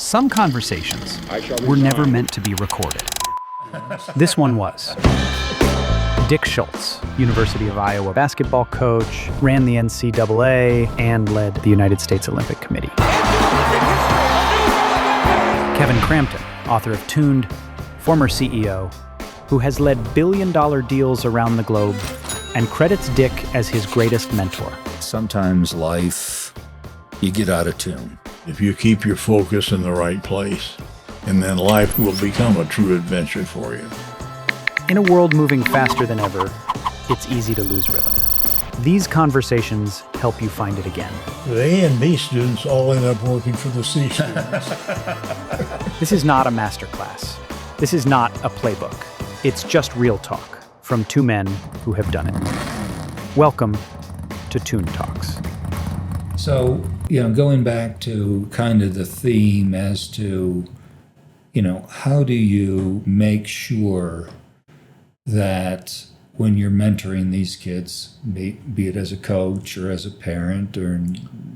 Some conversations were never meant to be recorded. This one was. Dick Schultz, University of Iowa basketball coach, ran the NCAA, and led the United States Olympic Committee. Kevin Cramton, author of Tuned, former CEO, who has led billion-dollar deals around the globe and credits Dick as his greatest mentor. Sometimes life, you get out of tune. If you keep your focus in the right place, and then life will become a true adventure for you. In a world moving faster than ever, it's easy to lose rhythm. These conversations help you find it again. The A and B students all end up working for the C students. This is not a masterclass. This is not a playbook. It's just real talk from two men who have done it. Welcome to Tune Talks. So, going back to kind of the theme as to, how do you make sure that when you're mentoring these kids, be it as a coach or as a parent, or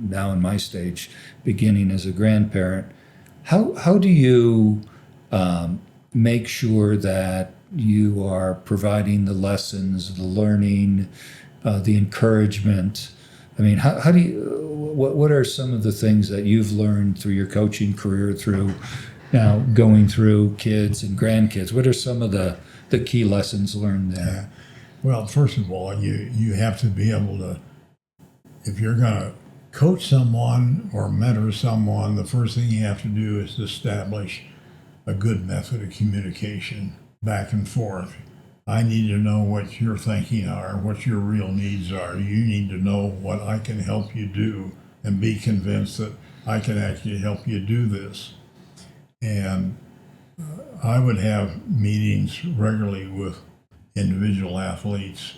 now in my stage, beginning as a grandparent, how do you make sure that you are providing the lessons, the learning, the encouragement? I mean, how do you? What are some of the things that you've learned through your coaching career, through now going through kids and grandkids? What are some of the key lessons learned there? Well, first of all, you have to be able to, if you're going to coach someone or mentor someone, the first thing you have to do is establish a good method of communication back and forth. I need to know what your thinking are, what your real needs are. You need to know what I can help you do and be convinced that I can actually help you do this. And I would have meetings regularly with individual athletes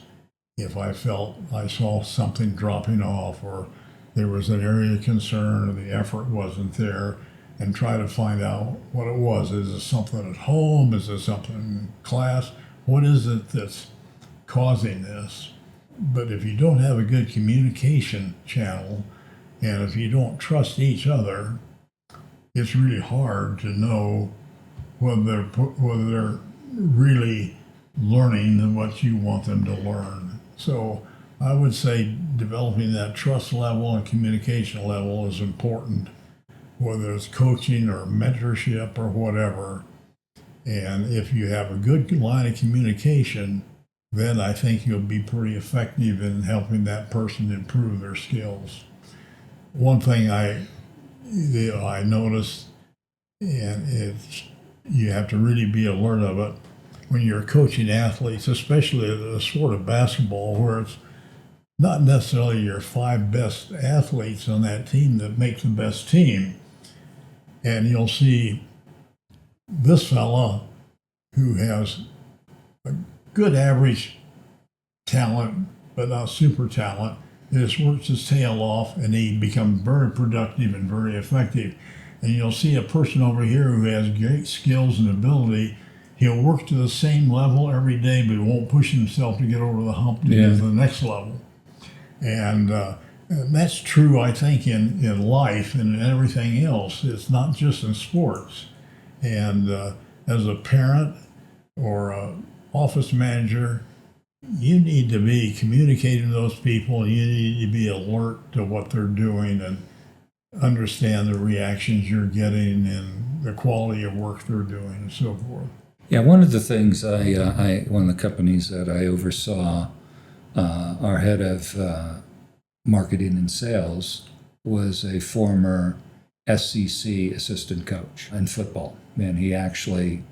if I felt I saw something dropping off or there was an area of concern or the effort wasn't there, and try to find out what it was. Is it something at home? Is it something in class? What is it that's causing this? But if you don't have a good communication channel, and if you don't trust each other, it's really hard to know whether they're really learning what you want them to learn. So I would say developing that trust level and communication level is important, whether it's coaching or mentorship or whatever. And if you have a good line of communication, then I think you'll be pretty effective in helping that person improve their skills. One thing I noticed, and you have to really be alert of it, when you're coaching athletes, especially the sport of basketball, where it's not necessarily your 5 best athletes on that team that make the best team. And you'll see this fella who has a good average talent, but not super talent, just works his tail off and he becomes very productive and very effective. And you'll see a person over here who has great skills and ability. He'll work to the same level every day, but won't push himself to get over the hump to get to the next level. And that's true, I think, in life and in everything else. It's not just in sports. And as a parent or an office manager, you need to be communicating to those people. You need to be alert to what they're doing and understand the reactions you're getting and the quality of work they're doing and so forth. Yeah, one of the things one of the companies that I oversaw, our head of marketing and sales was a former SEC assistant coach in football. And he actually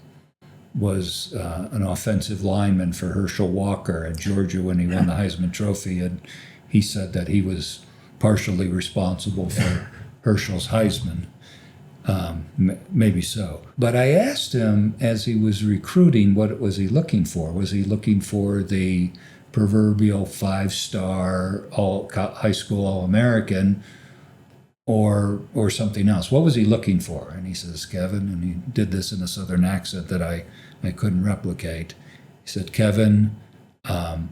was an offensive lineman for Herschel Walker at Georgia when he won the Heisman Trophy. And he said that he was partially responsible for Herschel's Heisman. Maybe so. But I asked him as he was recruiting, what was he looking for? Was he looking for the proverbial 5-star high school All-American or something else? What was he looking for? And he says, Kevin, and he did this in a Southern accent that I couldn't replicate. He said, Kevin, I'm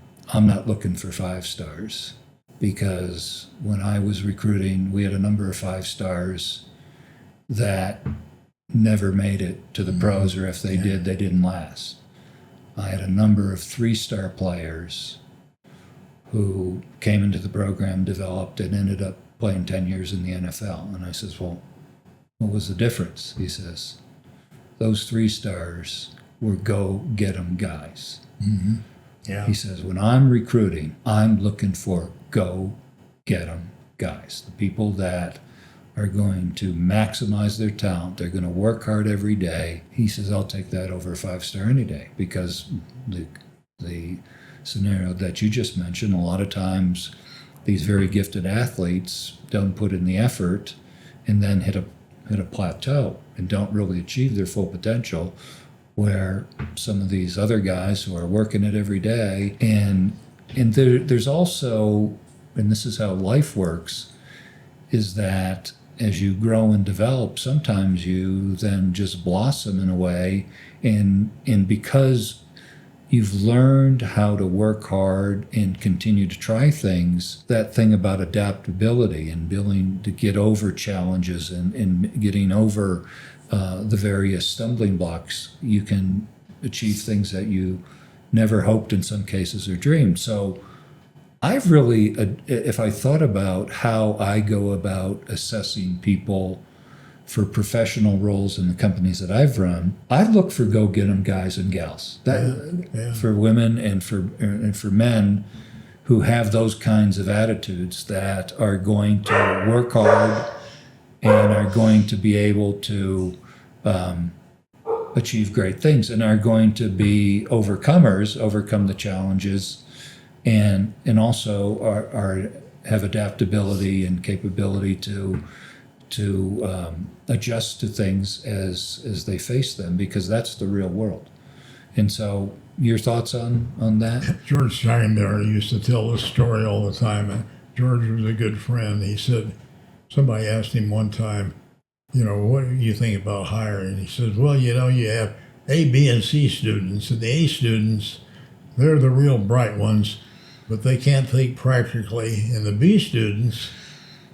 not looking for 5 stars, because when I was recruiting, we had a number of 5 stars that never made it to the pros, or if they did, they didn't last. I had a number of 3-star players who came into the program, developed, and ended up playing 10 years in the NFL. And I says, well, what was the difference? He says, those 3-stars were go-get-em guys. Mm-hmm. Yeah. He says, when I'm recruiting, I'm looking for go-get-em guys, the people that are going to maximize their talent. They're going to work hard every day. He says, I'll take that over a 5-star any day, because the scenario that you just mentioned, a lot of times these very gifted athletes don't put in the effort and then hit a plateau and don't really achieve their full potential, where some of these other guys who are working it every day, and there's also, and this is how life works, is that as you grow and develop, sometimes you then just blossom in a way, and because you've learned how to work hard and continue to try things, that thing about adaptability and being to get over challenges and getting over the various stumbling blocks, you can achieve things that you never hoped in some cases or dreamed. So I've really, if I thought about how I go about assessing people for professional roles in the companies that I've run, I look for go-get-em guys and gals. For women and for men who have those kinds of attitudes, that are going to work hard and are going to be able to achieve great things, and are going to be overcomers, overcome the challenges, and also have adaptability and capability to adjust to things as they face them, because that's the real world. And so, your thoughts on that? George Steinberg used to tell this story all the time, and George was a good friend. He said, somebody asked him one time, what do you think about hiring? He says, well, you have A, B, and C students, and the A students, they're the real bright ones, but they can't think practically, and the B students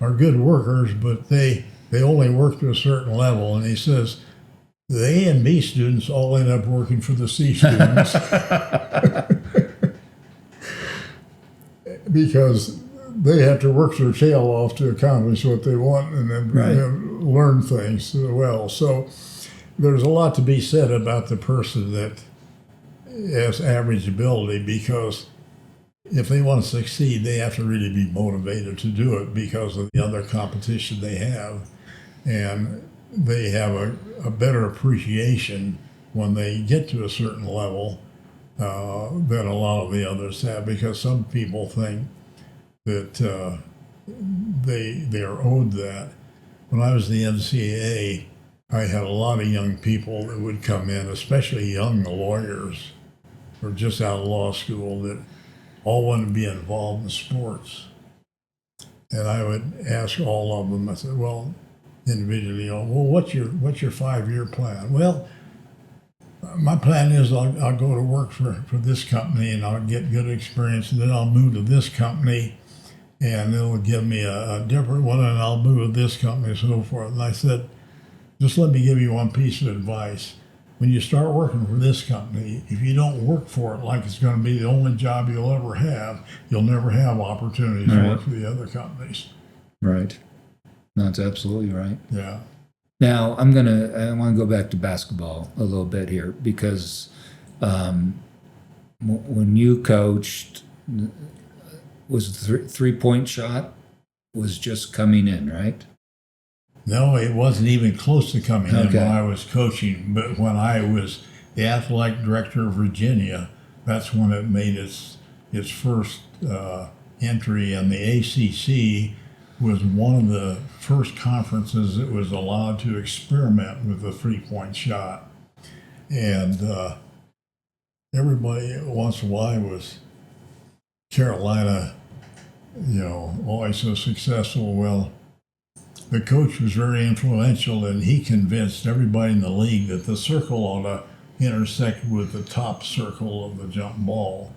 are good workers, but they only work to a certain level. And he says, the A and B students all end up working for the C students because they have to work their tail off to accomplish what they want, and then learn things well. So there's a lot to be said about the person that has average ability, because if they want to succeed, they have to really be motivated to do it because of the other competition they have. And they have a better appreciation when they get to a certain level than a lot of the others have, because some people think that they are owed that. When I was in the NCAA, I had a lot of young people that would come in, especially young lawyers or just out of law school, that all wanted to be involved in sports. And I would ask all of them, I said, well, individually, what's your 5-year plan? Well, my plan is I'll go to work for this company, and I'll get good experience, and then I'll move to this company, and it'll give me a different one, and I'll move to this company, and so forth. And I said, just let me give you one piece of advice. When you start working for this company, if you don't work for it like it's going to be the only job you'll ever have, you'll never have opportunities to work for the other companies. Right. That's absolutely right. Yeah. Now, I want to go back to basketball a little bit here, because when you coached, was the three-point shot was just coming in, right? No, it wasn't even close to coming in when I was coaching. But when I was the athletic director of Virginia, that's when it made its first entry. And the ACC was one of the first conferences that was allowed to experiment with the three-point shot. And everybody once in a while was Carolina, always so successful. Well, the coach was very influential, and he convinced everybody in the league that the circle ought to intersect with the top circle of the jump ball,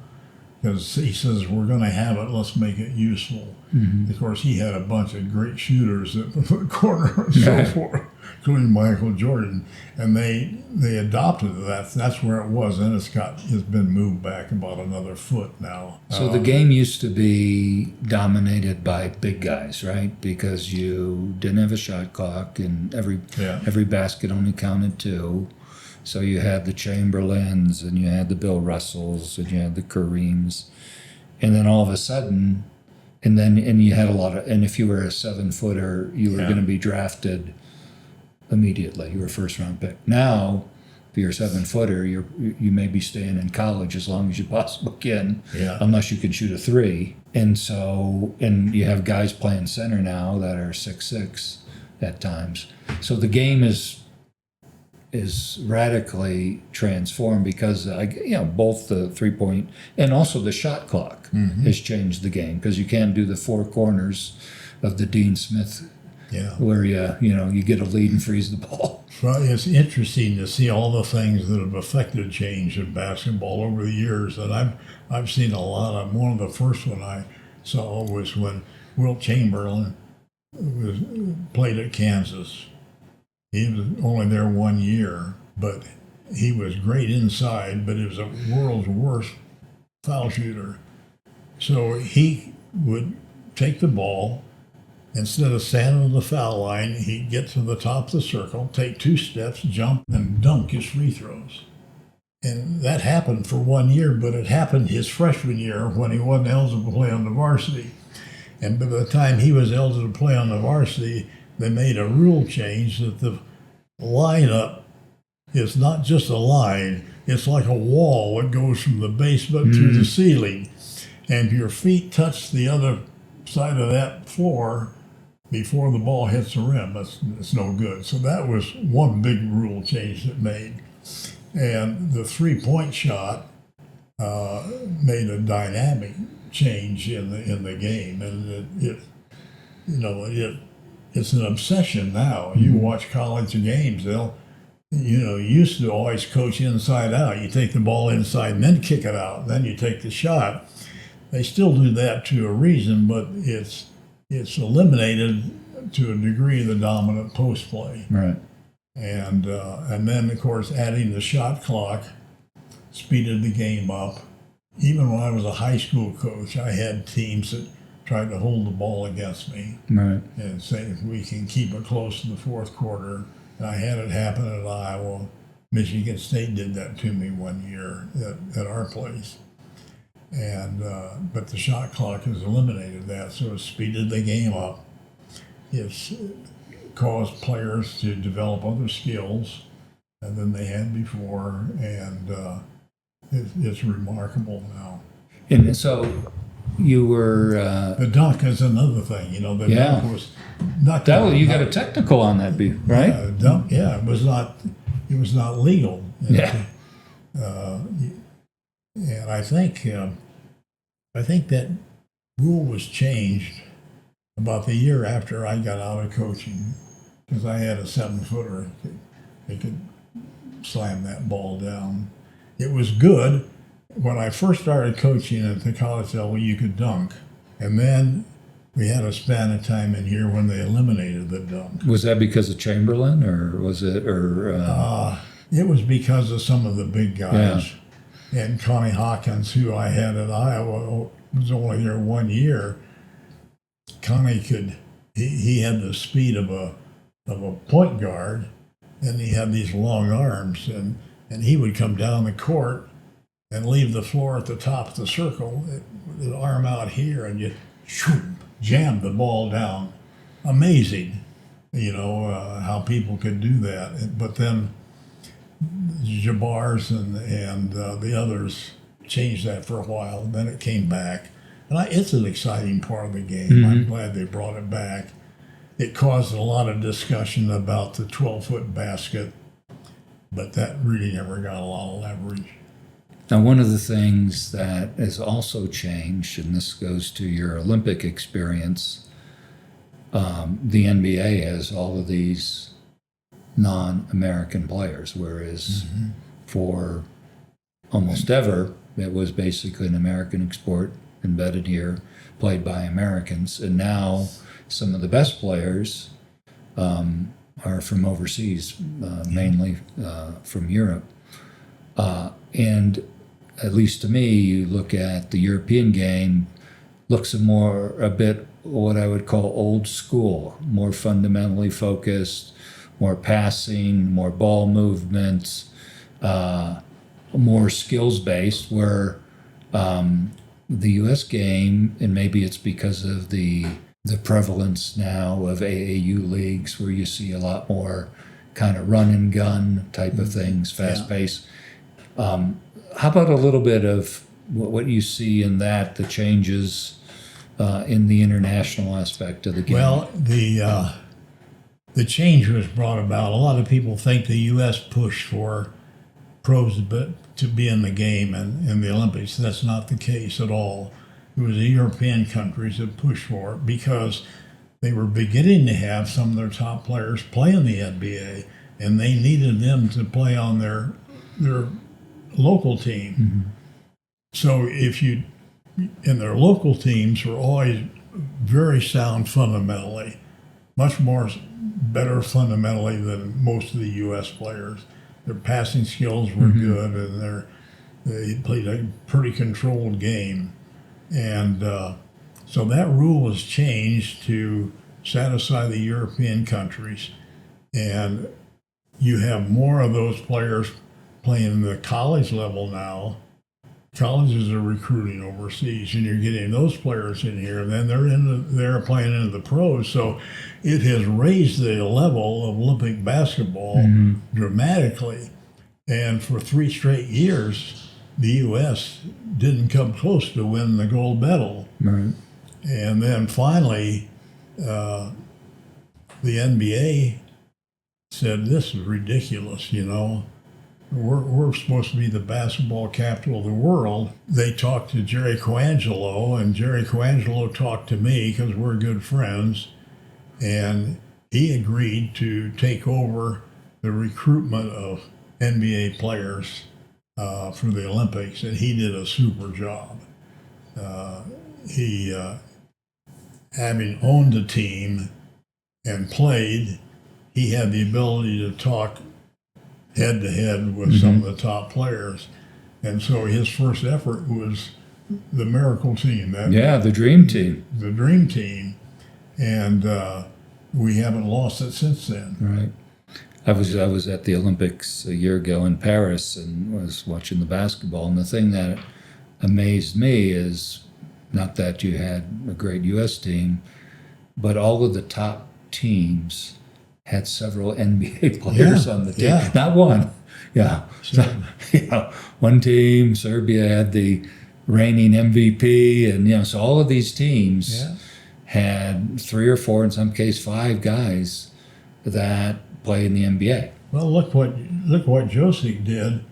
because he says, we're going to have it, let's make it useful. Mm-hmm. Of course, he had a bunch of great shooters at the corner and so forth. including Michael Jordan, and they adopted that. That's where it was, and it's been moved back about another foot now. So the game used to be dominated by big guys, right? Because you didn't have a shot clock, and every basket only counted 2. So you had the Chamberlains, and you had the Bill Russells, and you had the Kareems, and then all of a sudden, and you had a lot of, and if you were a 7-footer, you were going to be drafted immediately. You were a first-round pick. Now, if you're a 7-footer, you may be staying in college as long as you possibly can, unless you can shoot a 3. And so, and you have guys playing center now that are 6'6" at times. So the game is radically transformed because both the 3-point and also the shot clock has changed the game, because you can't do the 4 corners of the Dean Smith where you get a lead and freeze the ball. Well, it's interesting to see all the things that have affected change in basketball over the years, and I've seen a lot of. One of the first one I saw was when Wilt Chamberlain played at Kansas. He was only there 1 year, but he was great inside, but he was the world's worst foul shooter. So he would take the ball, instead of standing on the foul line, he'd get to the top of the circle, take 2 steps, jump, and dunk his free throws. And that happened for 1 year, but it happened his freshman year when he wasn't eligible to play on the varsity. And by the time he was eligible to play on the varsity, they made a rule change that the lineup is not just a line, it's like a wall that goes from the basement to the ceiling. And if your feet touch the other side of that floor before the ball hits the rim, it's no good. So that was one big rule change that made. And the 3-point shot made a dynamic change in the game. And it's an obsession now. You watch college games, you used to always coach inside out. You take the ball inside and then kick it out. Then you take the shot. They still do that to a reason, but it's eliminated to a degree the dominant post play. Right. And then, of course, adding the shot clock speeded the game up. Even when I was a high school coach, I had teams that tried to hold the ball against me, and say if we can keep it close in the fourth quarter. And I had it happen at Iowa. Michigan State did that to me 1 year at our place. And but the shot clock has eliminated that, so it speeded the game up. It's caused players to develop other skills than they had before, and it's remarkable now. And so you were the dunk is another thing. The dunk was not that. You got a technical on that, right? Dunk. Yeah, it was not legal. And I think that rule was changed about the year after I got out of coaching, because I had a 7-footer that could slam that ball down. It was good. When I first started coaching at the college level, you could dunk. And then we had a span of time in here when they eliminated the dunk. Was that because of Chamberlain, or was it, it was because of some of the big guys. Yeah. And Connie Hawkins, who I had at Iowa, was only there 1 year. Connie he had the speed of a point guard, and he had these long arms, and he would come down the court and leave the floor at the top of the circle, with his arm out here, and you jam the ball down. Amazing, how people could do that. But then Jabars and the others changed that for a while, and then it came back. And it's an exciting part of the game. I'm glad they brought it back. It caused a lot of discussion about the 12-foot basket, but that really never got a lot of leverage. Now, one of the things that has also changed, and this goes to your Olympic experience, the NBA has all of these non-American players, whereas for almost ever, it was basically an American sport embedded here, played by Americans. And now some of the best players are from overseas, mainly from Europe. And at least to me, you look at the European game, looks a bit what I would call old school, more fundamentally focused, more passing, more ball movements, more skills based, where the U.S. game, and maybe it's because of the prevalence now of AAU leagues, where you see a lot more kind of run and gun type of things, fast pace. How about a little bit of what you see in that, the changes in the international aspect of the game? Well, the change was brought about. A lot of people think the U.S. pushed for pros to be in the game and in the Olympics. That's not the case at all. It was the European countries that pushed for it because they were beginning to have some of their top players play in the NBA, and they needed them to play on their local team. Mm-hmm. So and their local teams were always very sound fundamentally, much more better fundamentally than most of the U.S. players. Their passing skills were good, and they played a pretty controlled game. And so that rule was changed to satisfy the European countries, and you have more of those players playing the college level now. Colleges are recruiting overseas, and you're getting those players in here. And then they're playing into the pros. So it has raised the level of Olympic basketball dramatically. And for 3 straight years, the U.S. didn't come close to winning the gold medal. Right. And then finally, the NBA said, "This is ridiculous, you know. We're supposed to be the basketball capital of the world." They talked to Jerry Coangelo, and Jerry Coangelo talked to me because we're good friends, and he agreed to take over the recruitment of NBA players for the Olympics, and he did a super job. He, having owned the team and played, he had the ability to talk head to head with some of the top players. And so his first effort was the miracle team. The dream team. The dream team. And we haven't lost it since then. Right. I was at the Olympics a year ago in Paris and was watching the basketball. And the thing that amazed me is not that you had a great U.S. team, but all of the top teams had several NBA players on the team. Yeah. Not one. Yeah. So, one team, Serbia had the reigning MVP, and so all of these teams had 3 or 4, in some case 5 guys that play in the NBA. Well, look what Josie did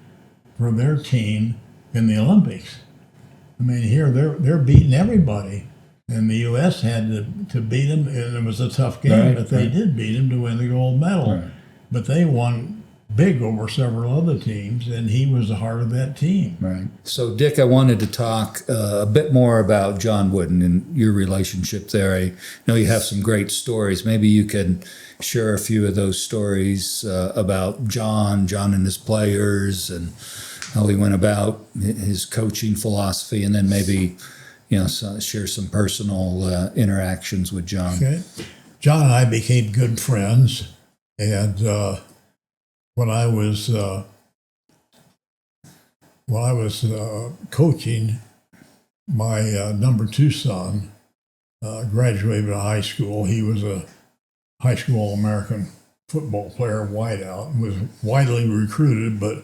for their team in the Olympics. I mean, here they're beating everybody. And the U.S. had to beat them, and it was a tough game, but they did beat them to win the gold medal. Right. But they won big over several other teams, and he was the heart of that team. Right. So, Dick, I wanted to talk a bit more about John Wooden and your relationship there. I know you have some great stories. Maybe you can share a few of those stories about John and his players, and how he went about his coaching philosophy, and then maybe share some personal interactions with John. Okay. John and I became good friends, and when I was coaching, my number 2 son graduated high school. He was a high school All-American football player, wideout, and was widely recruited, but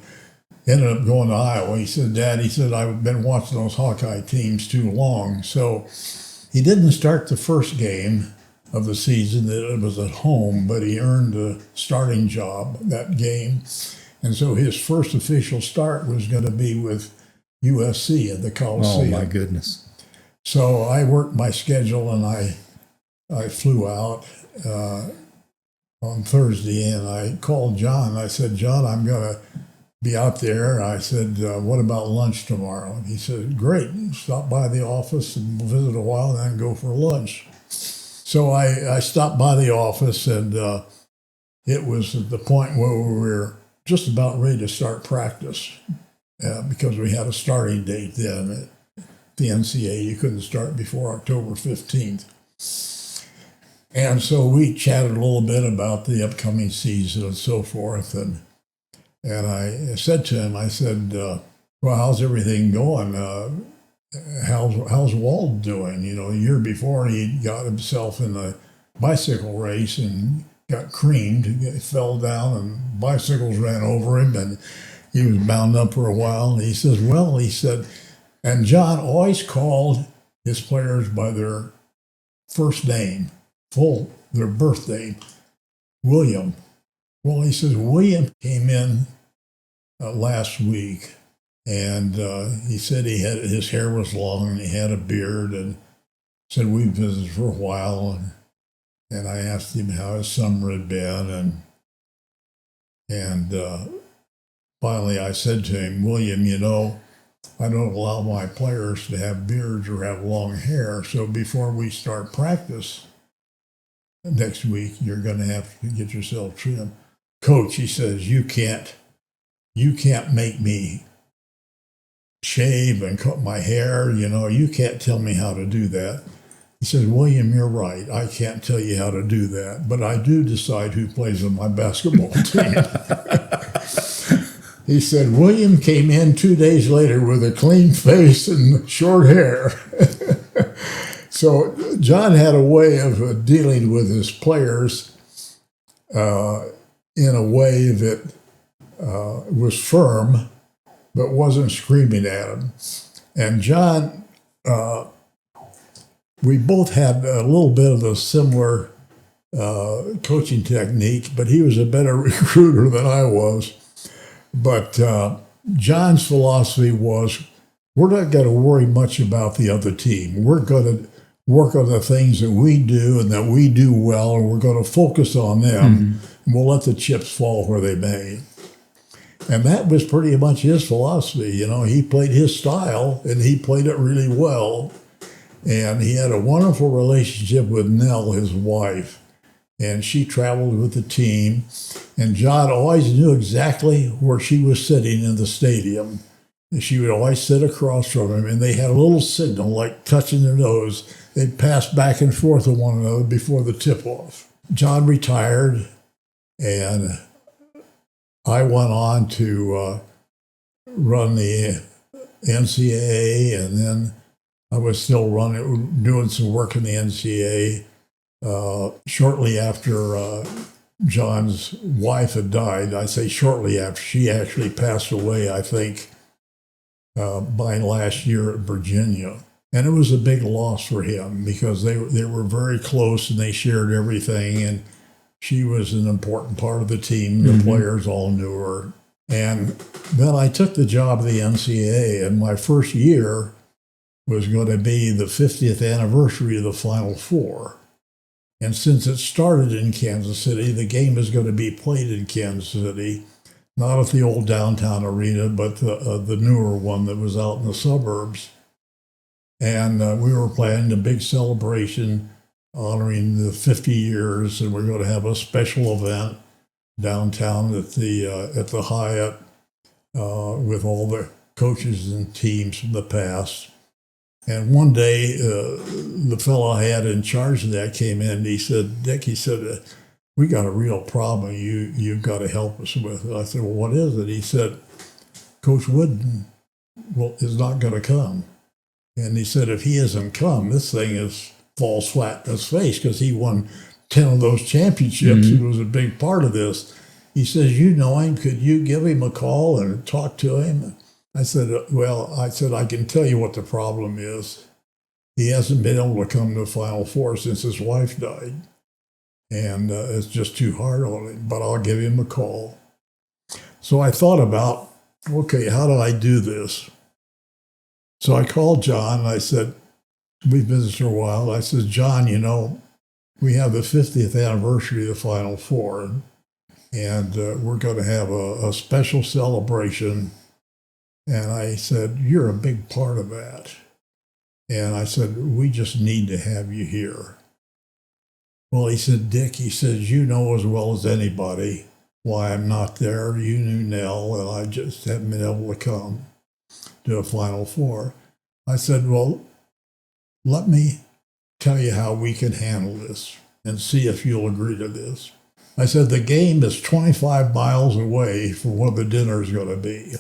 ended up going to Iowa. He said, "Dad," he said, "I've been watching those Hawkeye teams too long." So he didn't start the first game of the season. It was at home, but he earned a starting job that game. And so his first official start was going to be with USC at the Coliseum. Oh, my goodness. So I worked my schedule, and I flew out on Thursday, and I called John. I said, "John, I'm going to be out there." I said, "What about lunch tomorrow?" And he said, "Great, stop by the office and visit a while, and then go for lunch." So I stopped by the office, and it was at the point where we were just about ready to start practice because we had a starting date then at the NCAA. You couldn't start before October 15th. And so we chatted a little bit about the upcoming season and so forth. And I said to him, I said, well, how's everything going? How's Walt doing? You know, a year before he got himself in a bicycle race and got creamed. He fell down and bicycles ran over him and he was bound up for a while. And he says, well, he said, and John always called his players by their first name, their birth name, William. Well, he says, William came in last week, and he said his hair was long and he had a beard, and said we visited for a while, and I asked him how his summer had been, and finally I said to him, William, you know, I don't allow my players to have beards or have long hair, so before we start practice next week, you're going to have to get yourself trimmed. Coach, he says, you can't make me shave and cut my hair. You know, you can't tell me how to do that. He says, William, you're right. I can't tell you how to do that, but I do decide who plays on my basketball team. He said, William came in 2 days later with a clean face and short hair. So John had a way of dealing with his players in a way that was firm, but wasn't screaming at him. And John, we both had a little bit of a similar coaching technique, but he was a better recruiter than I was. But John's philosophy was, we're not going to worry much about the other team. We're going to work on the things that we do and that we do well, and we're going to focus on them, and we'll let the chips fall where they may. And that was pretty much his philosophy. You know, he played his style, and he played it really well. And he had a wonderful relationship with Nell, his wife, and she traveled with the team. And John always knew exactly where she was sitting in the stadium. And she would always sit across from him, and they had a little signal, like touching their nose. They'd pass back and forth with one another before the tip-off. John retired, and I went on to run the NCAA, and then I was still doing some work in the NCAA. Shortly after John's wife had died, I say shortly after, she actually passed away, I think, by last year at Virginia. And it was a big loss for him because they were very close and they shared everything. And she was an important part of the team. The players all knew her. And then I took the job of the NCAA, and my first year was going to be the 50th anniversary of the Final Four. And since it started in Kansas City, the game is going to be played in Kansas City, not at the old downtown arena, but the newer one that was out in the suburbs. And we were planning a big celebration honoring the 50 years, and we're going to have a special event downtown at the Hyatt with all the coaches and teams from the past. And one day, the fellow I had in charge of that came in, and he said, Dick, he said, we got a real problem you've got to help us with. And I said, well, what is it? He said, Coach Wooden is not going to come. And he said, if he hasn't come, this thing falls flat in his face because he won 10 of those championships. He was a big part of this. He says, you know him. Could you give him a call and talk to him? I said, I can tell you what the problem is. He hasn't been able to come to the Final Four since his wife died. And it's just too hard on him, but I'll give him a call. So I thought about, okay, how do I do this? So I called John, and I said, we've been for a while. I said, John, you know, we have the 50th anniversary of the Final Four, and we're going to have a special celebration. And I said, you're a big part of that. And I said, we just need to have you here. Well, he said, Dick, he says, you know as well as anybody why I'm not there. You knew Nell, and I just haven't been able to come to a Final Four. I said, well, let me tell you how we can handle this and see if you'll agree to this. I said, the game is 25 miles away from where the dinner is going to be.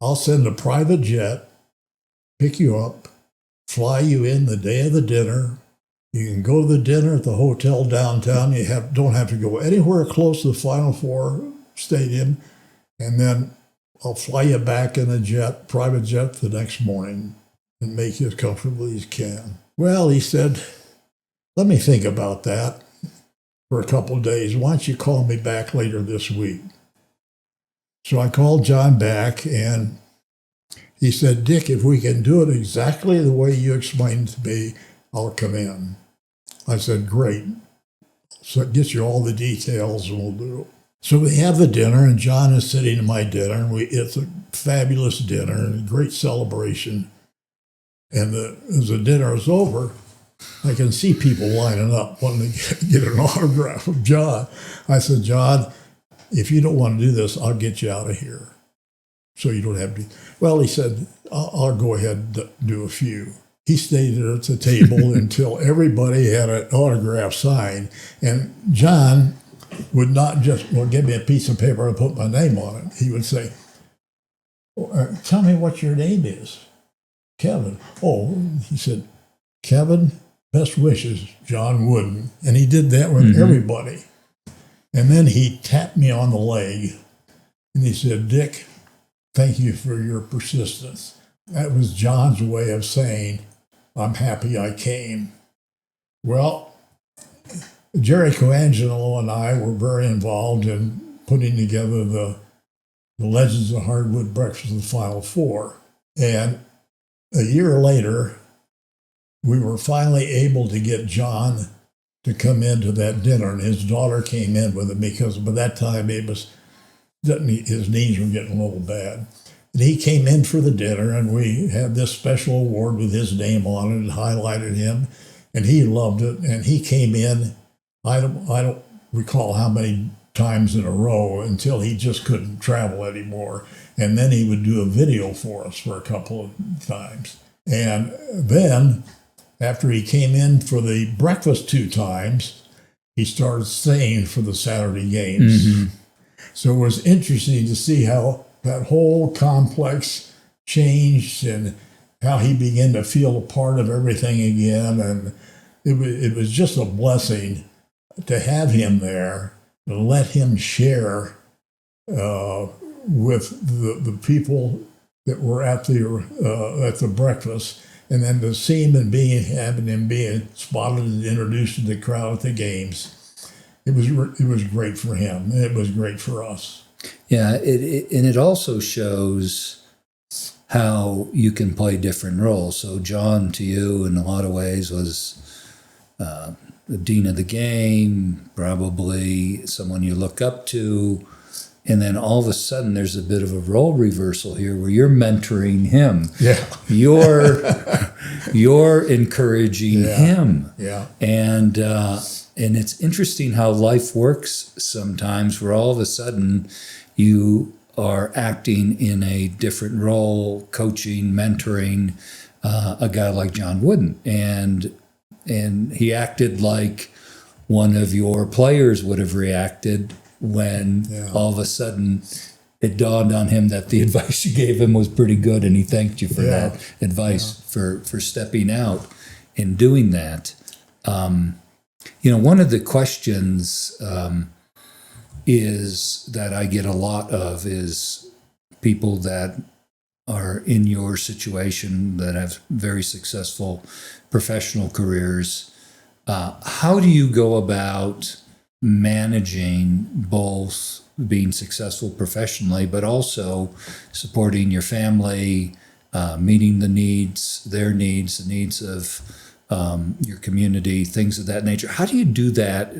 I'll send a private jet, pick you up, fly you in the day of the dinner. You can go to the dinner at the hotel downtown. You don't have to go anywhere close to the Final Four stadium. And then I'll fly you back in a jet, private jet, the next morning and make you as comfortable as you can. Well, he said, let me think about that for a couple of days. Why don't you call me back later this week? So I called John back, and he said, Dick, if we can do it exactly the way you explained to me, I'll come in. I said, great. So it gets you all the details, and we'll do it. So we have the dinner, and John is sitting at my dinner, and it's a fabulous dinner and a great celebration. And as the dinner is over, I can see people lining up wanting to get an autograph of John. I said, John, if you don't want to do this, I'll get you out of here. So you don't have to. Well, he said, I'll go ahead and do a few. He stayed there at the table until everybody had an autograph signed. And John would not just, give me a piece of paper and put my name on it. He would say, tell me what your name is. Kevin. Oh, he said, Kevin, best wishes, John Wooden. And he did that with everybody. And then he tapped me on the leg and he said, Dick, thank you for your persistence. That was John's way of saying, I'm happy I came. Well, Jerry Coangelo and I were very involved in putting together the Legends of Hardwood Breakfast of the Final Four. And a year later, we were finally able to get John to come into that dinner, and his daughter came in with him because by that time his knees were getting a little bad. And he came in for the dinner, and we had this special award with his name on it and highlighted him, and he loved it. And he came in, I don't recall how many times in a row until he just couldn't travel anymore. And then he would do a video for us for a couple of times. And then after he came in for the breakfast 2 times, he started staying for the Saturday games. So it was interesting to see how that whole complex changed and how he began to feel a part of everything again. And it was just a blessing to have him there and let him share with the people that were at the breakfast, and then to see him and having him being spotted and introduced to the crowd at the games. It was great for him, and it was great for us. Yeah, it also shows how you can play different roles. So John, to you, in a lot of ways, was the dean of the game, probably someone you look up to. And then all of a sudden, there's a bit of a role reversal here where you're mentoring him. Yeah. You're encouraging him. Yeah. And it's interesting how life works sometimes where all of a sudden you are acting in a different role, coaching, mentoring a guy like John Wooden. And he acted like one of your players would have reacted when all of a sudden it dawned on him that the advice you gave him was pretty good, and he thanked you for that advice, for stepping out and doing that. One of the questions is that I get a lot of is people that are in your situation that have very successful professional careers. How do you go about managing both being successful professionally, but also supporting your family, meeting the needs, the needs of your community, things of that nature? How do you do that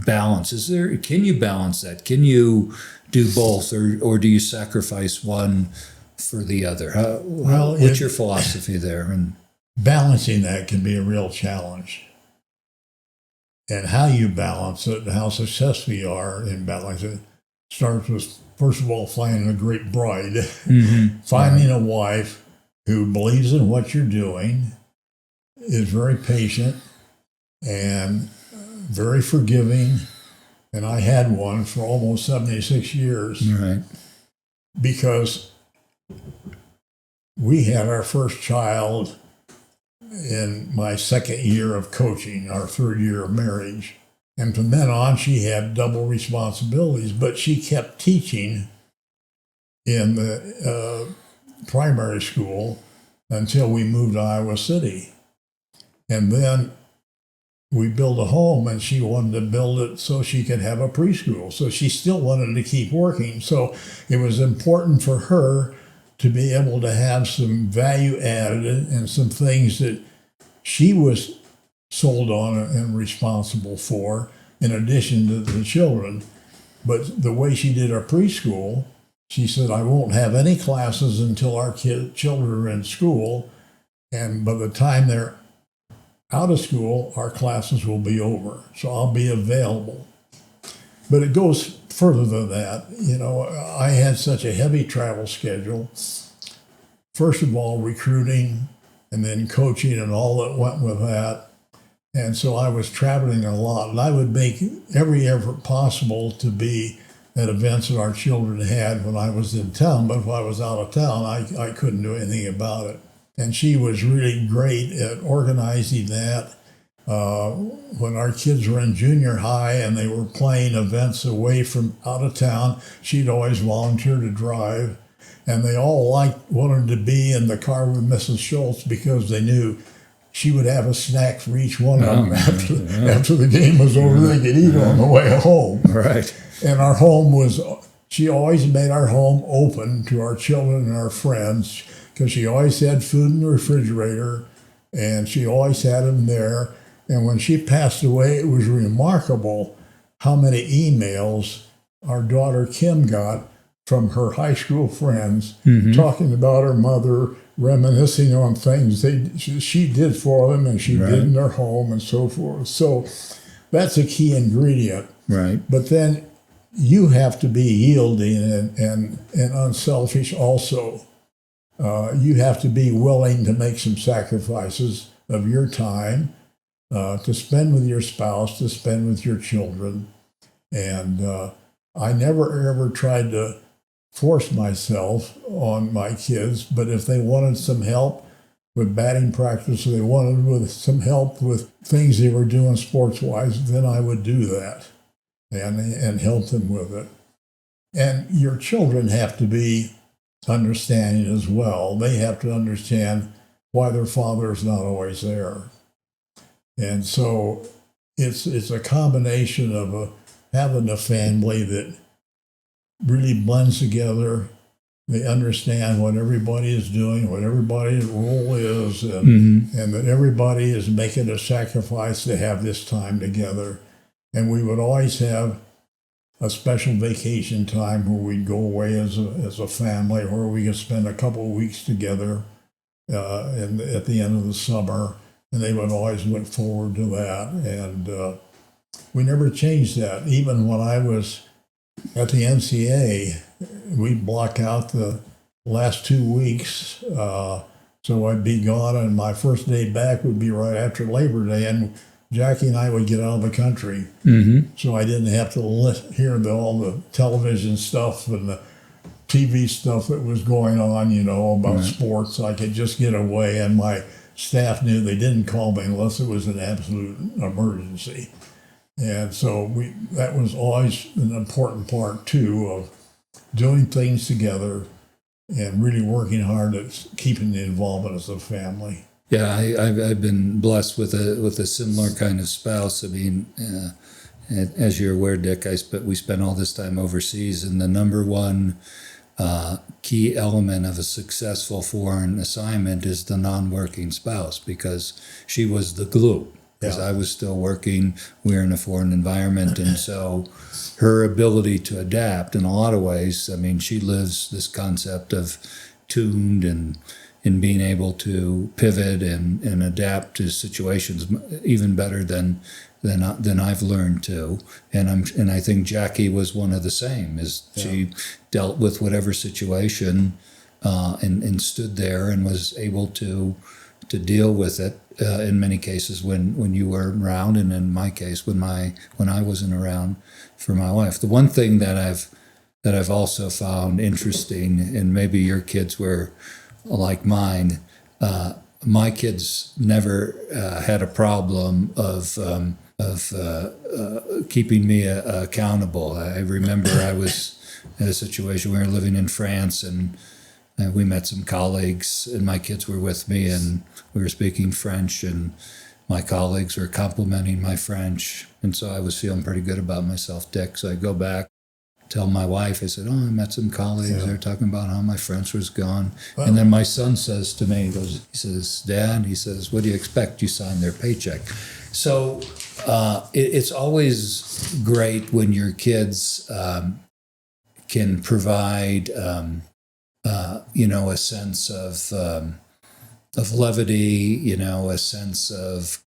balance? Can you balance that? Can you do both, or do you sacrifice one for the other? What's your philosophy there? And balancing that can be a real challenge. and how you balance it and how successful you are in balancing it starts with, first of all, finding a great bride, finding a wife who believes in what you're doing, is very patient and very forgiving. And I had one for almost 76 years. Right. Because we had our first child in my second year of coaching, our third year of marriage. And from then on, she had double responsibilities, but she kept teaching in the primary school until we moved to Iowa City. And then we built a home, and she wanted to build it so she could have a preschool. So she still wanted to keep working. So it was important for her to be able to have some value added and some things that she was sold on and responsible for, in addition to the children. But the way she did her preschool, she said, I won't have any classes until our children are in school. And by the time they're out of school, our classes will be over. So I'll be available. But it goes further than that. You know, I had such a heavy travel schedule. First of all, recruiting, and then coaching and all that went with that. And so I was traveling a lot, and I would make every effort possible to be at events that our children had when I was in town. But if I was out of town, I couldn't do anything about it. And she was really great at organizing that. When our kids were in junior high and they were playing events away from out of town, she'd always volunteer to drive. And they all wanted to be in the car with Mrs. Schultz because they knew she would have a snack for each one of them after the game was over. They could eat on the way home. Right. And our home she always made our home open to our children and our friends, because she always had food in the refrigerator, and she always had them there. And when she passed away, it was remarkable how many emails our daughter Kim got from her high school friends talking about her mother, reminiscing on things she did for them and she did in their home and so forth. So that's a key ingredient. Right. But then you have to be yielding and unselfish also. You have to be willing to make some sacrifices of your time to spend with your spouse, to spend with your children. And I never ever tried to force myself on my kids, but if they wanted some help with batting practice, or they wanted some help with things they were doing sports-wise, then I would do that and help them with it. And your children have to be understanding as well. They have to understand why their father is not always there. And so it's a combination of having a family that really blends together. They understand what everybody is doing, what everybody's role is, and that everybody is making a sacrifice to have this time together. And we would always have a special vacation time where we'd go away as a family, where we could spend a couple of weeks together at the end of the summer. And they would always look forward to that. And we never changed that. Even when I was at the NCAA, we'd block out the last 2 weeks. So I'd be gone, and my first day back would be right after Labor Day. And Jackie and I would get out of the country. So I didn't have to hear all the television stuff and the TV stuff that was going on, about sports. I could just get away, and my staff knew they didn't call me unless it was an absolute emergency. And so that was always an important part, too, of doing things together and really working hard at keeping the involvement as a family. Yeah, I've been blessed with a similar kind of spouse. I mean, as you're aware, Dick, we spent all this time overseas, and the number one key element of a successful foreign assignment is the non-working spouse, because she was the glue. Because I was still working, we were in a foreign environment, and so her ability to adapt in a lot of ways, I mean, she lives this concept of tuned and in being able to pivot and adapt to situations even better than than I've learned to, and I think Jackie was one of the same. She dealt with whatever situation and stood there and was able to deal with it in many cases when you were around, and in my case when I wasn't around for my wife. The one thing that I've also found interesting, and maybe your kids were like mine, my kids never had a problem of keeping me accountable. I remember I was in a situation, we were living in France, and we met some colleagues, and my kids were with me, and we were speaking French, and my colleagues were complimenting my French, and so I was feeling pretty good about myself, Dick. So I go back, tell my wife, I said, I met some colleagues, they're talking about how my French was gone. Well, and then my son says to me, he says, Dad, he says, what do you expect? You signed their paycheck. So it's always great when your kids can provide a sense of levity, a sense of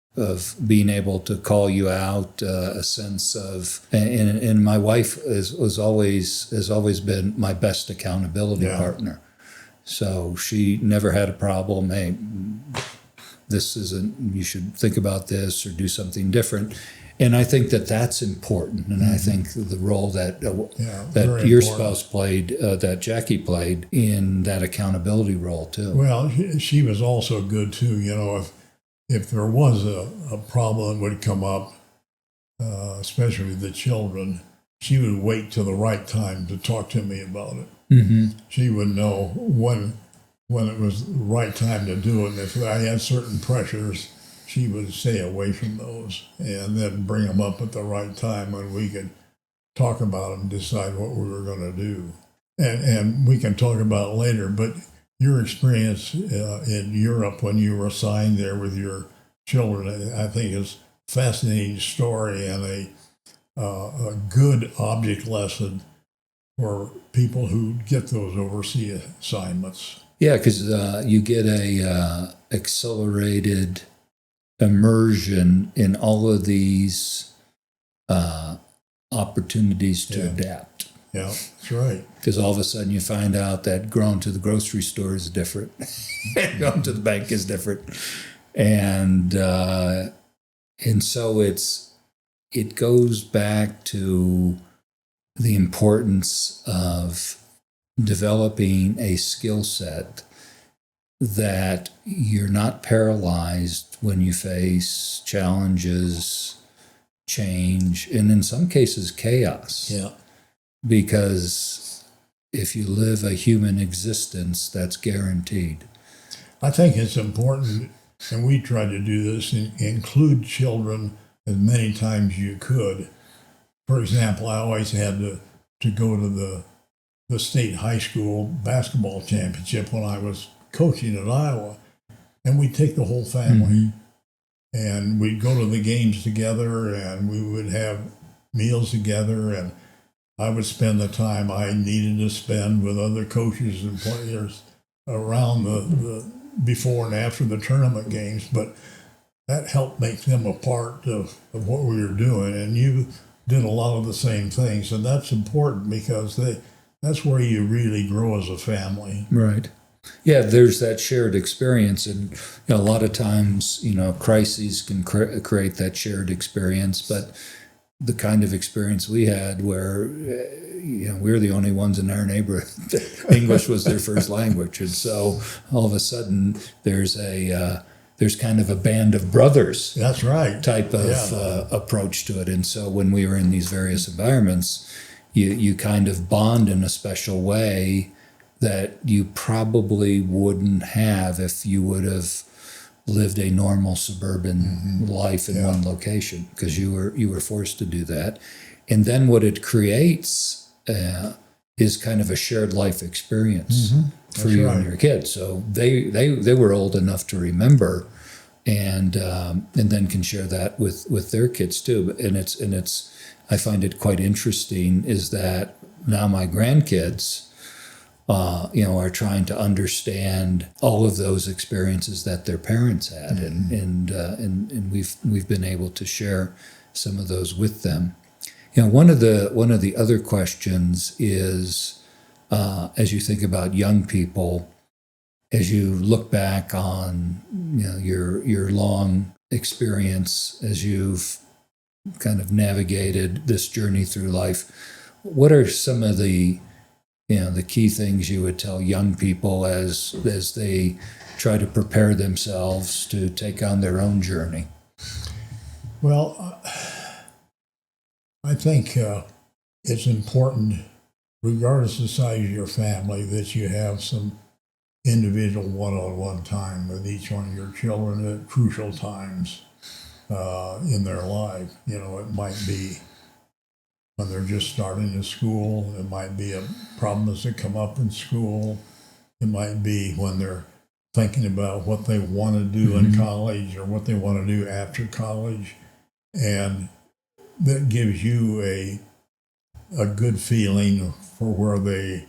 being able to call you out, a sense of, and my wife has always been my best accountability partner. So she never had a problem. Hey, this isn't, you should think about this or do something different. And I think that's important. And I think the role that your spouse played, that Jackie played in that accountability role too. Well, she was also good too. If there was a problem that would come up, especially with the children, she would wait till the right time to talk to me about it. Mm-hmm. She would know when it was the right time to do it. And if I had certain pressures, she would stay away from those and then bring them up at the right time when we could talk about them and decide what we were going to do. And we can talk about it later, but your experience in Europe when you were assigned there with your children, I think is a fascinating story and a good object lesson for people who get those overseas assignments. Yeah, because you get a accelerated immersion in all of these opportunities to adapt. Yeah, that's right. Because all of a sudden you find out that going to the grocery store is different, going to the bank is different, and so it goes back to the importance of developing a skill set that you're not paralyzed when you face challenges, change, and in some cases chaos. Yeah. Because if you live a human existence, that's guaranteed. I think it's important, and we try to do this, include children as many times as you could. For example, I always had to go to the state high school basketball championship when I was coaching at Iowa, and we'd take the whole family, and we'd go to the games together, and we would have meals together, and I would spend the time I needed to spend with other coaches and players around the before and after the tournament games, but that helped make them a part of what we were doing, and you did a lot of the same things, and that's important because that's where you really grow as a family. Right. Yeah, there's that shared experience, and a lot of times, crises can create that shared experience. But the kind of experience we had, where we were the only ones in our neighborhood that English was their first language, and so all of a sudden there's kind of a band of brothers. That's right. Type of approach to it, and so when we were in these various environments, you kind of bond in a special way that you probably wouldn't have if you would have lived a normal suburban life in one location, because you were forced to do that. And then what it creates is kind of a shared life experience for you and your kids. So they were old enough to remember, and then can share that with their kids too. And it's I find it quite interesting is that now my grandkids are trying to understand all of those experiences that their parents had, and we've been able to share some of those with them. One of the other questions is, as you think about young people, as you look back on your long experience, as you've kind of navigated this journey through life, what are some of the key things you would tell young people as they try to prepare themselves to take on their own journey? Well, I think it's important, regardless of the size of your family, that you have some individual one-on-one time with each one of your children at crucial times in their life. It might be when they're just starting in school. It might be problems that come up in school. It might be when they're thinking about what they want to do in college or what they want to do after college. And that gives you a good feeling for where they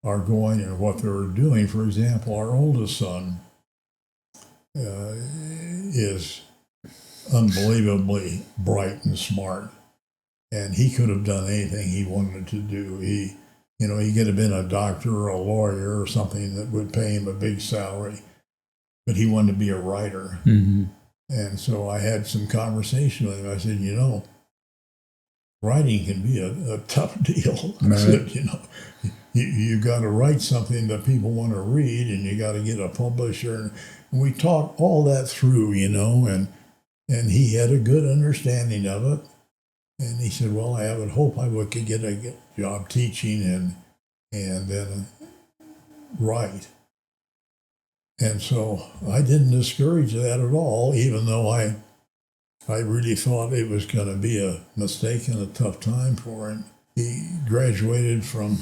are going and what they're doing. For example, our oldest son is unbelievably bright and smart, and he could have done anything he wanted to do. He could have been a doctor or a lawyer or something that would pay him a big salary, but he wanted to be a writer. And so I had some conversation with him. I said, writing can be a tough deal. Right. I said, you got to write something that people want to read, and you got to get a publisher. And we talked all that through, and he had a good understanding of it. And he said, well, I would hope I could get a job teaching and then write. And so I didn't discourage that at all, even though I really thought it was going to be a mistake and a tough time for him. He graduated from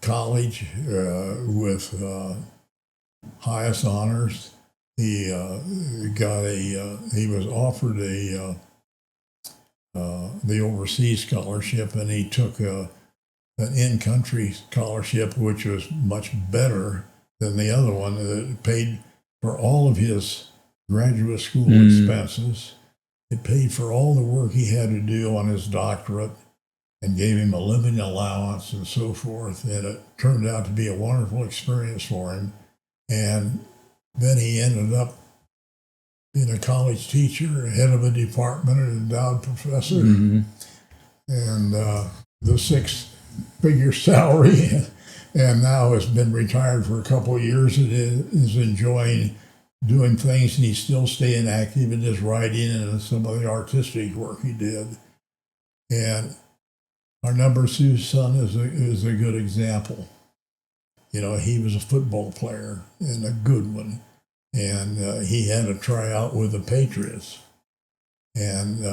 college with highest honors. He was offered the overseas scholarship, and he took an in-country scholarship, which was much better than the other one. It paid for all of his graduate school expenses. It paid for all the work he had to do on his doctorate and gave him a living allowance and so forth. And it turned out to be a wonderful experience for him. And then he ended up being a college teacher, head of a department, an endowed professor, and the six-figure salary, and now has been retired for a couple of years and is enjoying doing things, and he's still staying active in his writing and some of the artistic work he did. And our number two son is a good example. He was a football player and a good one. And he had a tryout with the Patriots. And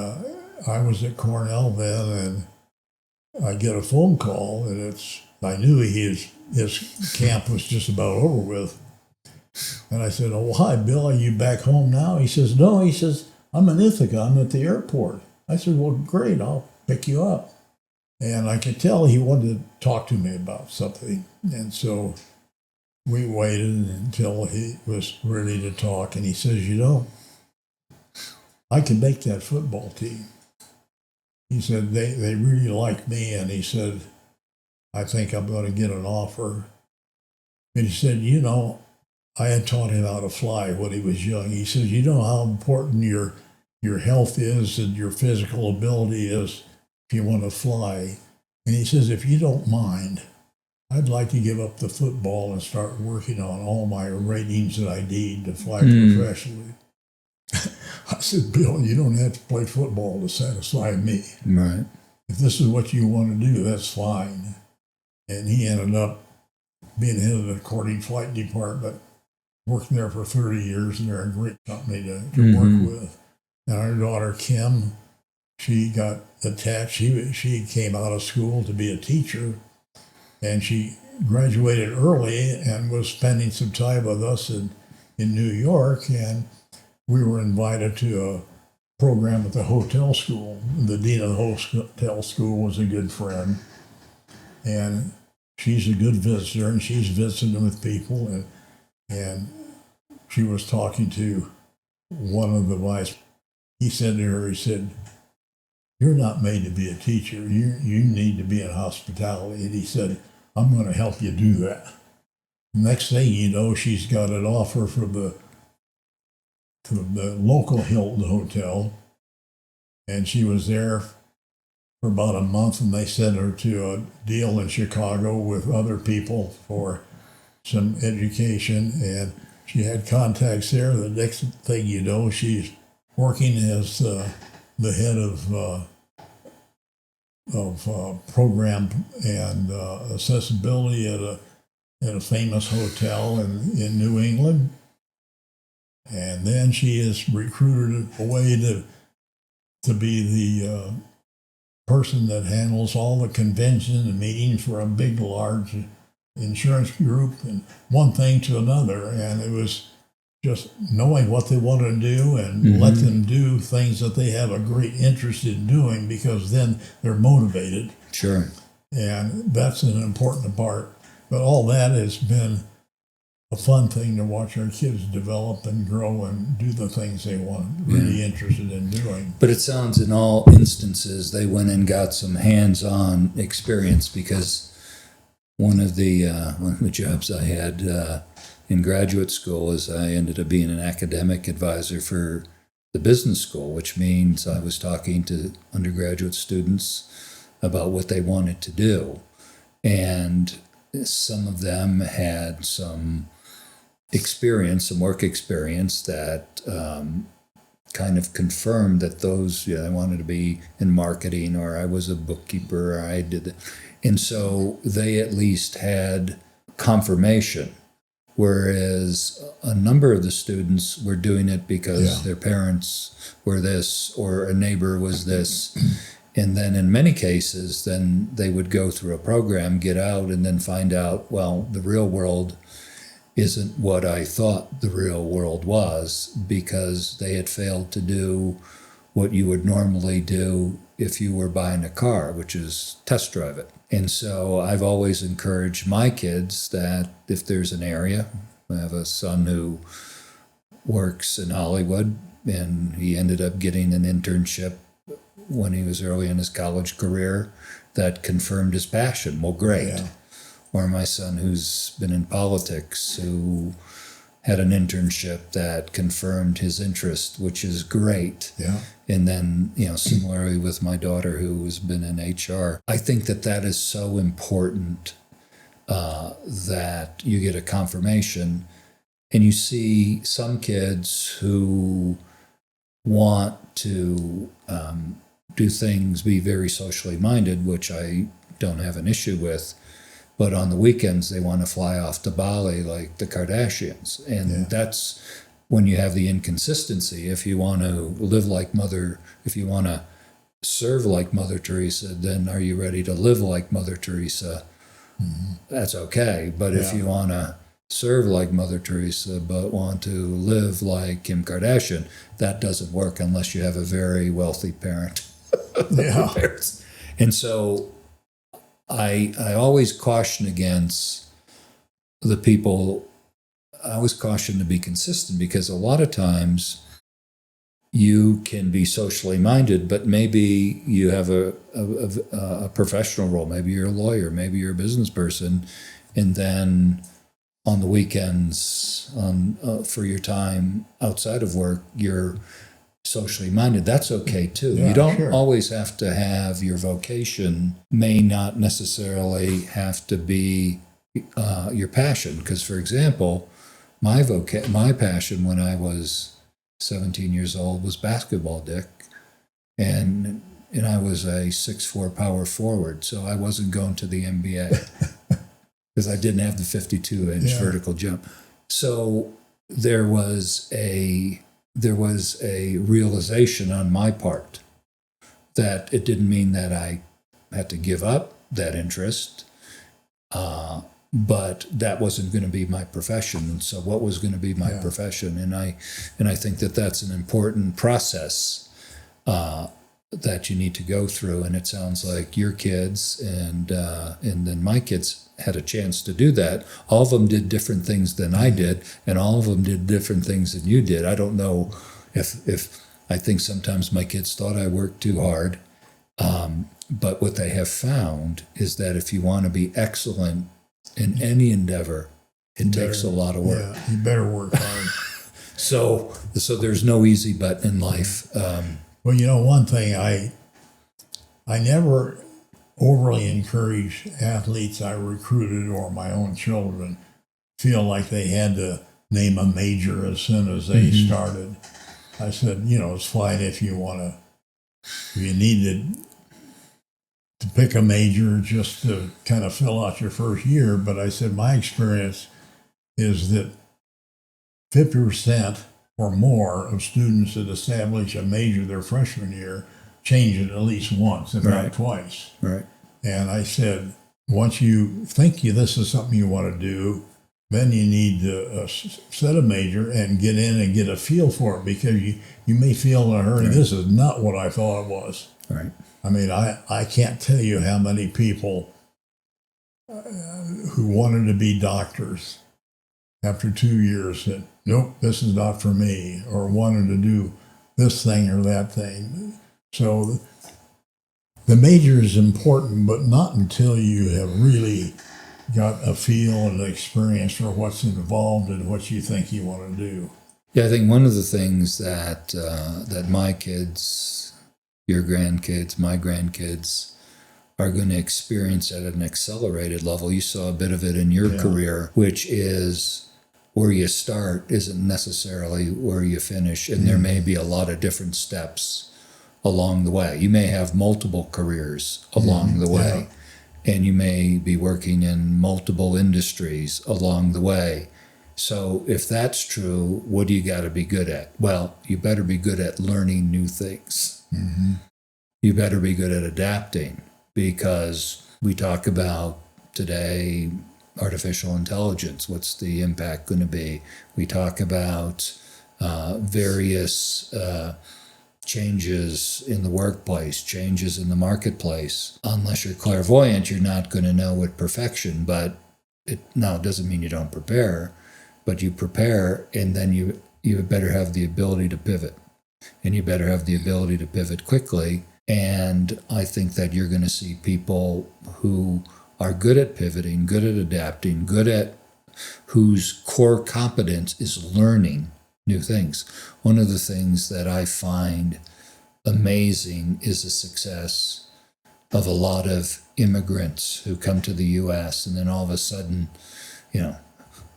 I was at Cornell then, and I get a phone call, and I knew his camp was just about over with. And I said, oh, hi, Bill, are you back home now? He says, no. He says, I'm in Ithaca. I'm at the airport. I said, well, great, I'll pick you up. And I could tell he wanted to talk to me about something. And so we waited until he was ready to talk. And he says, I can make that football team. He said, they really like me. And he said, I think I'm going to get an offer. And he said, I had taught him how to fly when he was young. He says, how important your health is and your physical ability is if you want to fly. And he says, if you don't mind, I'd like to give up the football and start working on all my ratings that I need to fly professionally. I said, Bill, you don't have to play football to satisfy me. Right. If this is what you want to do, that's fine. And he ended up being head of the courting flight department, working there for 30 years, and they're a great company to work with. And our daughter, Kim, she got attached. She came out of school to be a teacher, and she graduated early and was spending some time with us in New York, and we were invited to a program at the hotel school. The dean of the hotel school was a good friend, and she's a good visitor, and she's visiting with people, and she was talking to one of the vice. He said to her, he said, you're not made to be a teacher. You need to be in hospitality. And he said, I'm going to help you do that. Next thing you know, she's got an offer for the local Hilton Hotel. And she was there for about a month, and they sent her to a deal in Chicago with other people for some education. And she had contacts there. The next thing you know, she's working as the head of program and accessibility at a famous hotel in New England. And then she is recruited away to be the person that handles all the conventions and meetings for a big, large insurance group, and one thing to another. And it was just knowing what they want to do and let them do things that they have a great interest in doing, because then they're motivated. Sure. And that's an important part. But all that has been a fun thing to watch our kids develop and grow and do the things they want, really interested in doing. But it sounds in all instances they went and got some hands-on experience, because one of the jobs I had in graduate school is I ended up being an academic advisor for the business school, which means I was talking to undergraduate students about what they wanted to do. And some of them had some experience, some work experience that kind of confirmed that I wanted to be in marketing, or I was a bookkeeper, or I did it. And so they at least had confirmation, whereas a number of the students were doing it because their parents were this, or a neighbor was this. And then in many cases, then they would go through a program, get out, and then find out, well, the real world isn't what I thought the real world was, because they had failed to do what you would normally do if you were buying a car, which is test drive it. And so I've always encouraged my kids that if there's an area, I have a son who works in Hollywood, and he ended up getting an internship when he was early in his college career that confirmed his passion. Well, great. Yeah. Or my son who's been in politics, who had an internship that confirmed his interest, which is great. Yeah. And then, similarly with my daughter who has been in HR. I think that is so important, that you get a confirmation, and you see some kids who want to do things, be very socially minded, which I don't have an issue with, but on the weekends they want to fly off to Bali like the Kardashians. And that's when you have the inconsistency. If you want to live like if you want to serve like Mother Teresa, then are you ready to live like Mother Teresa? That's okay. But if you want to serve like Mother Teresa but want to live like Kim Kardashian, that doesn't work unless you have a very wealthy parent. Yeah. And so I always caution against the people. I always caution to be consistent, because a lot of times you can be socially minded, but maybe you have a professional role. Maybe you're a lawyer, maybe you're a business person, and then on the weekends, for your time outside of work, you're socially minded. That's okay too. You don't always have to have your vocation, may not necessarily have to be your passion. Because, for example, my passion when I was 17 years old was basketball, Dick, and I was a 6'4" power forward, so I wasn't going to the NBA because I didn't have the 52-inch vertical jump. So there was a realization on my part that it didn't mean that I had to give up that interest, but that wasn't going to be my profession. And so what was going to be my profession? And I think that's an important process that you need to go through. And it sounds like your kids and then my kids had a chance to do that. All of them did different things than I did, and all of them did different things than you did. I don't know if I think sometimes my kids thought I worked too hard, But what they have found is that if you want to be excellent in any endeavor, it takes a lot of work. Yeah, you better work hard. So there's no easy button in life. Well, you know, one thing, I never overly encourage athletes I recruited or my own children feel like they had to name a major as soon as they started. I said, you know, it's fine if you needed to pick a major just to kind of fill out your first year. But I said, my experience is that 50% or more of students that establish a major their freshman year change it at least once, if not twice. Right. And I said, once you think this is something you want to do, then you need to set a major and get in and get a feel for it, because you may feel in a hurry, this is not what I thought it was. Right. I mean, I can't tell you how many people who wanted to be doctors after 2 years said, nope, this is not for me, or wanted to do this thing or that thing. So the major is important, but not until you have really got a feel and an experience for what's involved and what you think you want to do. Yeah, I think one of the things that that my kids, your grandkids, my grandkids are going to experience at an accelerated level. You saw a bit of it in your career, which is where you start isn't necessarily where you finish, and there may be a lot of different steps along the way. You may have multiple careers along the way, and you may be working in multiple industries along the way. So if that's true, what do you got to be good at? Well, you better be good at learning new things. You better be good at adapting, because we talk about today artificial intelligence. What's the impact going to be? We talk about various changes in the workplace, changes in the marketplace. Unless you're clairvoyant, you're not going to know what perfection, but it doesn't mean you don't prepare, but you prepare, and then you better have the ability to pivot, and you better have the ability to pivot quickly. And I think that you're going to see people who are good at pivoting, good at adapting, good at whose core competence is learning new things. One of the things that I find amazing is the success of a lot of immigrants who come to the U.S. and then all of a sudden,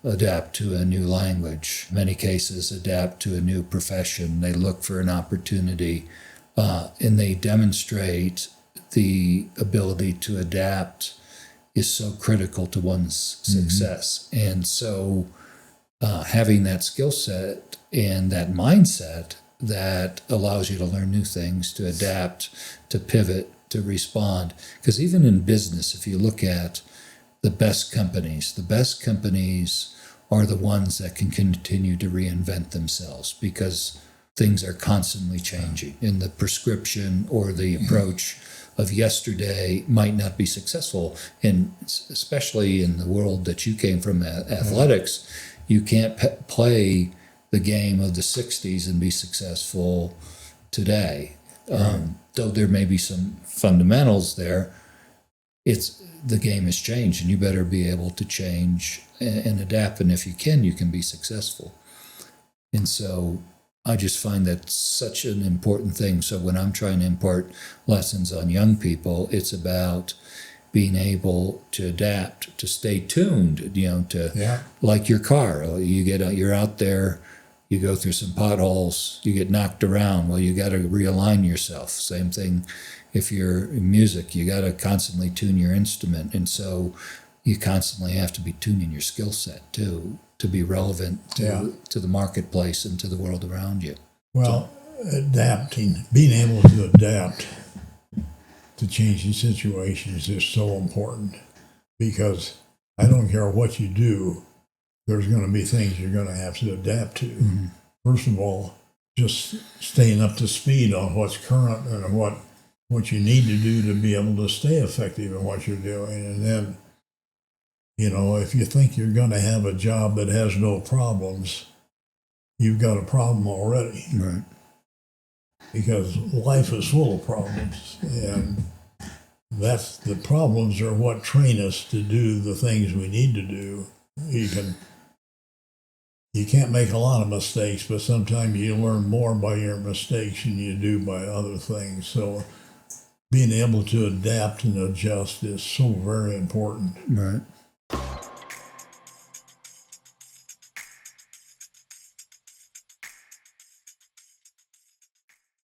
adapt to a new language. In many cases, adapt to a new profession. They look for an opportunity, and they demonstrate the ability to adapt is so critical to one's success. And so having that skill set and that mindset that allows you to learn new things, to adapt, to pivot, to respond. Because even in business, if you look at the best companies are the ones that can continue to reinvent themselves, because things are constantly changing, and the prescription or the approach of yesterday might not be successful. And especially in the world that you came from, athletics, you can't play the game of the 60s and be successful today. Though there may be some fundamentals there, the game has changed, and you better be able to change and adapt. And if you can be successful. And so I just find that such an important thing. So when I'm trying to impart lessons on young people, it's about being able to adapt, to stay tuned, like your car. You're out there, you go through some potholes, you get knocked around. Well, you got to realign yourself. Same thing if you're in music, you got to constantly tune your instrument. And so you constantly have to be tuning your skill set too, to be relevant to the marketplace and to the world around you. Well, adapting, being able to adapt to changing situations is so important, because I don't care what you do, there's going to be things you're going to have to adapt to. First of all, just staying up to speed on what's current and what you need to do to be able to stay effective in what you're doing. And then, if you think you're going to have a job that has no problems, you've got a problem already. Right. because life is full of problems, and that's the problems are what train us to do the things we need to do. You can't make a lot of mistakes, but sometimes you learn more by your mistakes than you do by other things. So being able to adapt and adjust is so very important. Right.